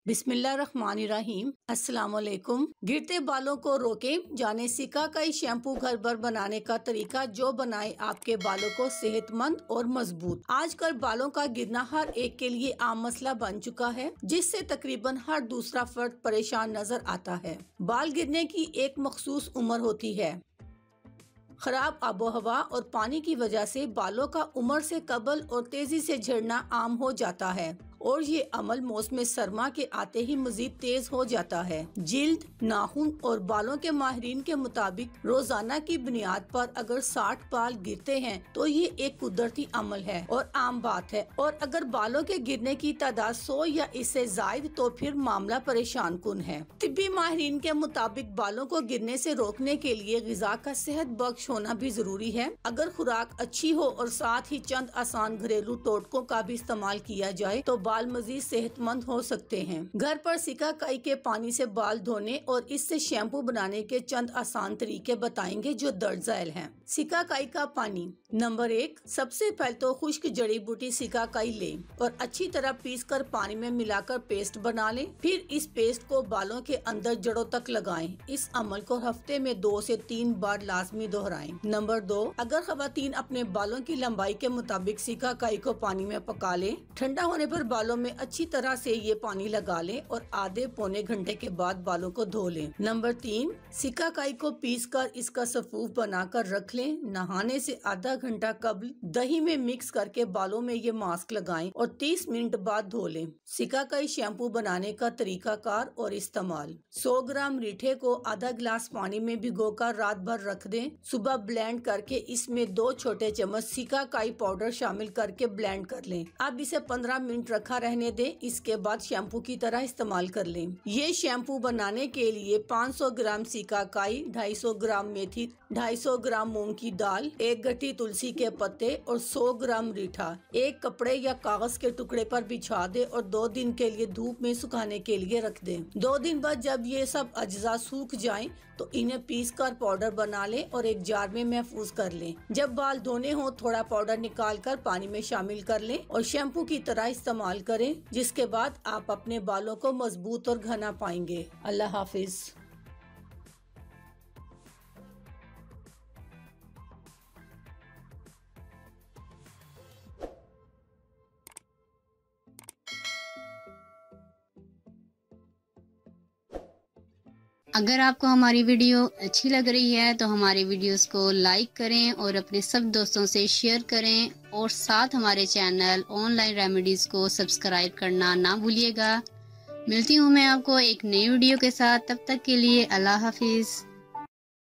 बिस्मिल्लाहिर्रहमानिर्रहीम। अस्सलाम वालेकुम। गिरते बालों को रोकें जाने सिकाकाई शैम्पू घर पर बनाने का तरीका जो बनाए आपके बालों को सेहतमंद और मजबूत। आजकल बालों का गिरना हर एक के लिए आम मसला बन चुका है, जिससे तकरीबन हर दूसरा फर्द परेशान नजर आता है। बाल गिरने की एक मखसूस उम्र होती है। खराब आबो हवा और पानी की वजह से बालों का उम्र से कबल और तेजी से झड़ना आम हो जाता है और ये अमल मौसम सरमा के आते ही मजीद तेज हो जाता है। जिल्द, नाखून और बालों के माहिरीन के मुताबिक रोजाना की बुनियाद पर अगर 60 बाल गिरते हैं तो ये एक कुदरती अमल है और आम बात है, और अगर बालों के गिरने की तादाद 100 या इससे जायद तो फिर मामला परेशान कुन है। तिब्बी माहिरीन के मुताबिक बालों को गिरने से रोकने के लिए ग़िज़ा का सेहत बख्श होना भी जरूरी है। अगर खुराक अच्छी हो और साथ ही चंद आसान घरेलू टोटकों का भी इस्तेमाल किया जाए तो बाल मजीद सेहतमंद हो सकते हैं। घर पर सिकाकाई के पानी से बाल धोने और इससे शैम्पू बनाने के चंद आसान तरीके बताएंगे जो दर्ज झैल हैं। सिकाकाई का पानी। नंबर 1, सबसे पहले तो खुश्क जड़ी बूटी सिकाकाई लें और अच्छी तरह पीसकर पानी में मिलाकर पेस्ट बना लें। फिर इस पेस्ट को बालों के अंदर जड़ों तक लगाएं। इस अमल को हफ्ते में 2 से 3 बार लाजमी दोहराएं। नंबर 2, अगर खवातीन अपने बालों की लंबाई के मुताबिक सिकाकाई को पानी में पका लें, ठंडा होने पर बालों में अच्छी तरह से ये पानी लगा लें और आधे पौने घंटे के बाद बालों को धो लें। नंबर 3, सिकाकाई को पीसकर इसका सफूफ बनाकर रख लें। नहाने से आधा घंटा कबल दही में मिक्स करके बालों में ये मास्क लगाएं और 30 मिनट बाद धो लें। सिकाकाई शैम्पू बनाने का तरीकाकार और इस्तेमाल। 100 ग्राम रीठे को आधा गिलास पानी में भिगोकर रात भर रख दें। सुबह ब्लेंड करके इसमें 2 छोटे चम्मच सिकाकाई पाउडर शामिल करके ब्लेंड कर लें। अब इसे 15 मिनट रखा रहने दें। इसके बाद शैम्पू की तरह इस्तेमाल कर लें। ये शैम्पू बनाने के लिए 500 ग्राम सिकाकाई, 250 ग्राम मेथी, 250 ग्राम मूंग की दाल, 1 गट्टी तुलसी के पत्ते और 100 ग्राम रीठा एक कपड़े या कागज के टुकड़े पर बिछा दे और 2 दिन के लिए धूप में सुखाने के लिए रख दें। 2 दिन बाद जब ये सब अज्जा सूख जाएं तो इन्हें पीसकर पाउडर बना लें और एक जार में महफूज कर लें। जब बाल धोने हो थोड़ा पाउडर निकाल कर पानी में शामिल कर लें और शैम्पू की तरह इस्तेमाल करें, जिसके बाद आप अपने बालों को मजबूत और घना पाएंगे। अल्लाह हाफिज। अगर आपको हमारी वीडियो अच्छी लग रही है तो हमारे वीडियोस को लाइक करें और अपने सब दोस्तों से शेयर करें और साथ हमारे चैनल ऑनलाइन रेमेडीज को सब्सक्राइब करना ना भूलिएगा। मिलती हूँ मैं आपको एक नई वीडियो के साथ, तब तक के लिए अल्लाह हाफिज।